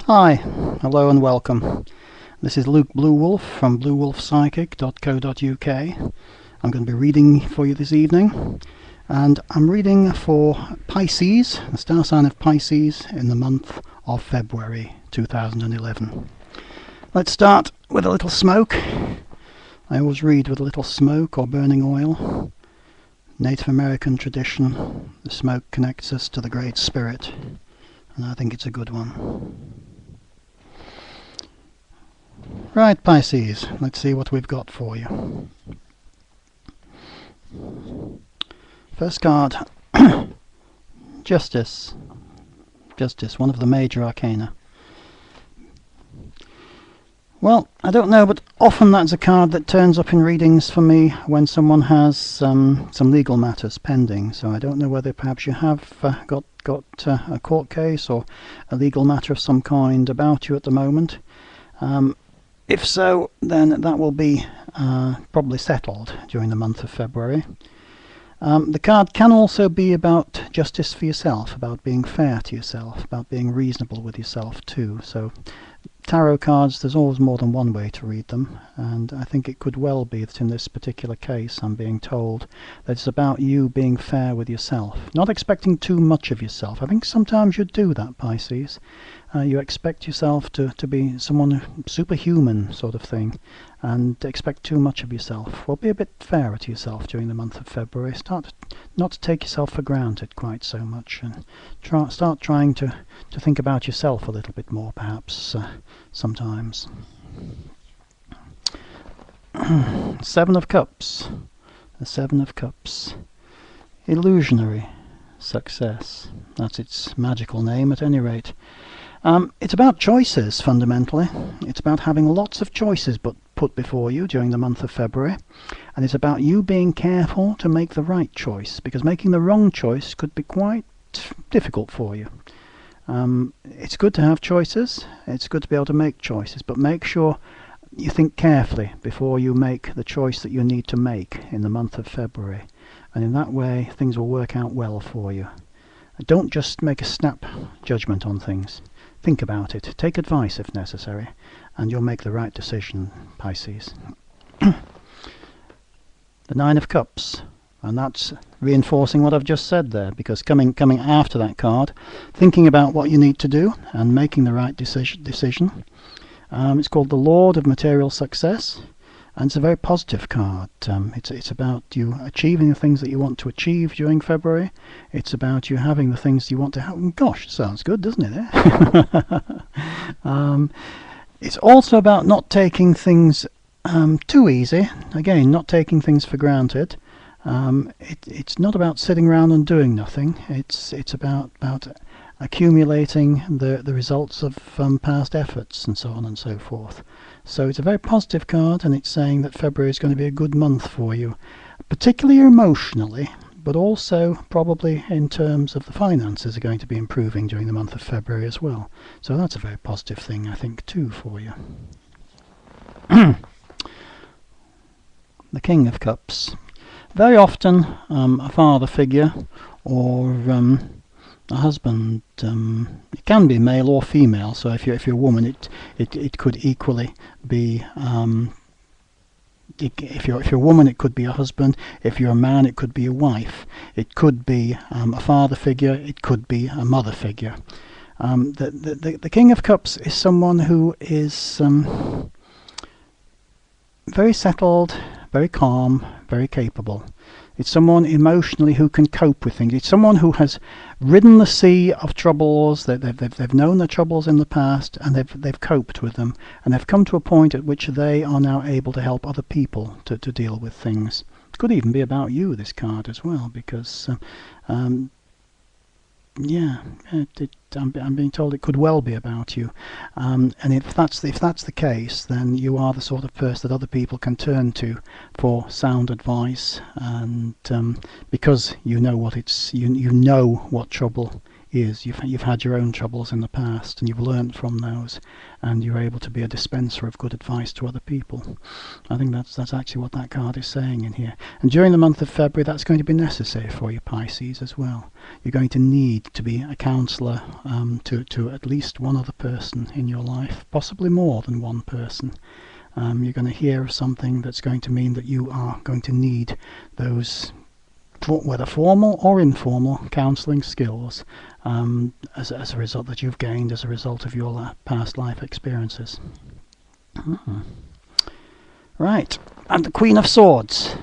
Hi, hello and welcome. This is Luke Bluewolf from Bluewolfpsychic.co.uk. I'm going to be reading for you this evening, and I'm reading for Pisces, the star sign of Pisces, in the month of February 2011. Let's start with a little smoke. I always read with a little smoke or burning oil. Native American tradition, the smoke connects us to the Great Spirit, and I think it's a good one. Right, Pisces, let's see what we've got for you. First card, Justice. Justice, one of the major arcana. Well, I don't know, but often that's a card that turns up in readings for me when someone has some legal matters pending. So I don't know whether perhaps you have got a court case or a legal matter of some kind about you at the moment. If so, then that will be probably settled during the month of February. The card can also be about justice for yourself, about being fair to yourself, about being reasonable with yourself too. So tarot cards, there's always more than one way to read them, and I think it could well be that in this particular case I'm being told that it's about you being fair with yourself, not expecting too much of yourself. I think sometimes you do that, Pisces. You expect yourself to be someone superhuman sort of thing, and expect too much of yourself. Well, be a bit fairer to yourself during the month of February. Start not to take yourself for granted quite so much, and start trying to think about yourself a little bit more, perhaps, sometimes. Seven of Cups. The Seven of Cups. Illusionary success. That's its magical name, at any rate. It's about choices, fundamentally. It's about having lots of choices put before you during the month of February, and it's about you being careful to make the right choice, because making the wrong choice could be quite difficult for you. It's good to have choices, it's good to be able to make choices, but make sure you think carefully before you make the choice that you need to make in the month of February, and in that way things will work out well for you. Don't just make a snap judgment on things. Think about it, take advice if necessary, and you'll make the right decision, Pisces. The Nine of Cups, and that's reinforcing what I've just said there, because coming after that card, thinking about what you need to do and making the right decision. It's called the Lord of Material Success, and it's a very positive card. It's about you achieving the things that you want to achieve during February. It's about you having the things you want to have. Gosh, sounds good, doesn't it? It's also about not taking things too easy. Again, not taking things for granted. It's not about sitting around and doing nothing. It's about accumulating the results of past efforts and so on and so forth. So it's a very positive card, and it's saying that February is going to be a good month for you, particularly emotionally, but also probably in terms of the finances are going to be improving during the month of February as well. So that's a very positive thing, I think, too, for you. The King of Cups. Very often a father figure or a husband. It can be male or female, so if you're a woman, it could equally be if you're a woman, it could be a husband. If you're a man, it could be a wife. It could be a father figure. It could be a mother figure. The King of Cups is someone who is very settled, very calm, very capable. It's someone emotionally who can cope with things. It's someone who has ridden the sea of troubles. They've known the troubles in the past, and they've coped with them, and they've come to a point at which they are now able to help other people to deal with things. It could even be about you, this card, as well, because yeah, I'm being told it could well be about you, and if that's the case, then you are the sort of person that other people can turn to for sound advice, and because you know what trouble is you've had your own troubles in the past, and you've learned from those, and you're able to be a dispenser of good advice to other people. I think that's actually what that card is saying in here. And during the month of February, that's going to be necessary for you, Pisces, as well. You're going to need to be a counsellor to at least one other person in your life, possibly more than one person. You're going to hear of something that's going to mean that you are going to need those, whether formal or informal, counselling skills as a result that you've gained as a result of your past life experiences. Right, and the Queen of Swords.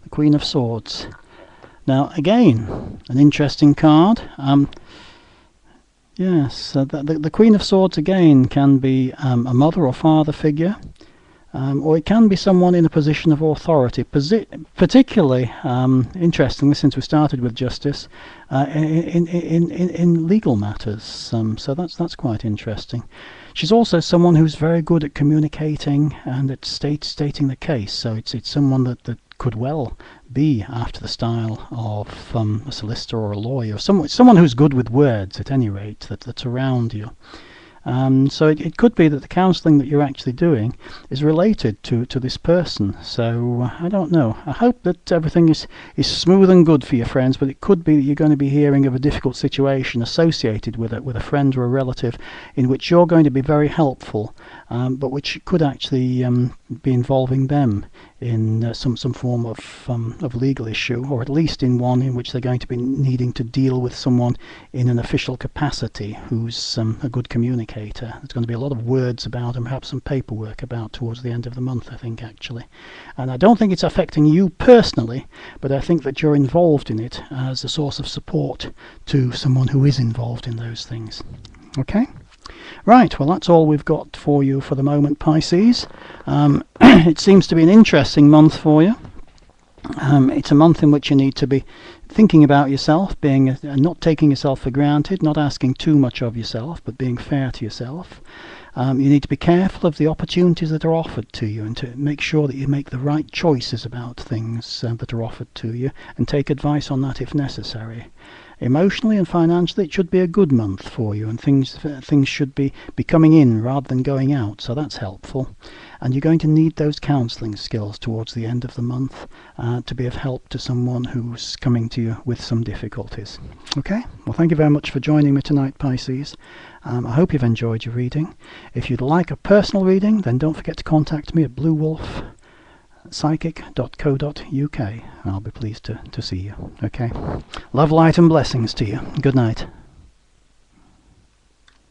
The Queen of Swords. Now, again, an interesting card. Yes, the Queen of Swords again can be a mother or father figure. Or it can be someone in a position of authority, particularly, interestingly, since we started with justice, in legal matters. So that's quite interesting. She's also someone who's very good at communicating and at stating the case. So it's someone that could well be after the style of a solicitor or a lawyer, someone who's good with words, at any rate, that's around you. So it could be that the counselling that you're actually doing is related to this person. So I don't know. I hope that everything is smooth and good for your friends, but it could be that you're going to be hearing of a difficult situation associated with it, with a friend or a relative, in which you're going to be very helpful, but which could actually be involving them in some form of legal issue, or at least in one in which they're going to be needing to deal with someone in an official capacity who's a good communicator. There's going to be a lot of words about and perhaps some paperwork about towards the end of the month, I think, actually. And I don't think it's affecting you personally, but I think that you're involved in it as a source of support to someone who is involved in those things. Okay? Right, well, that's all we've got for you for the moment, Pisces. It seems to be an interesting month for you. It's a month in which you need to be thinking about yourself, being not taking yourself for granted, not asking too much of yourself, but being fair to yourself. You need to be careful of the opportunities that are offered to you, and to make sure that you make the right choices about things that are offered to you, and take advice on that if necessary. Emotionally and financially, it should be a good month for you, and things should be coming in rather than going out, so that's helpful. And you're going to need those counselling skills towards the end of the month to be of help to someone who's coming to you with some difficulties. Okay, well, thank you very much for joining me tonight, Pisces. I hope you've enjoyed your reading. If you'd like a personal reading, then don't forget to contact me at bluewolfpsychic.co.uk. I'll be pleased to see you. Okay, love, light and blessings to you. Good night.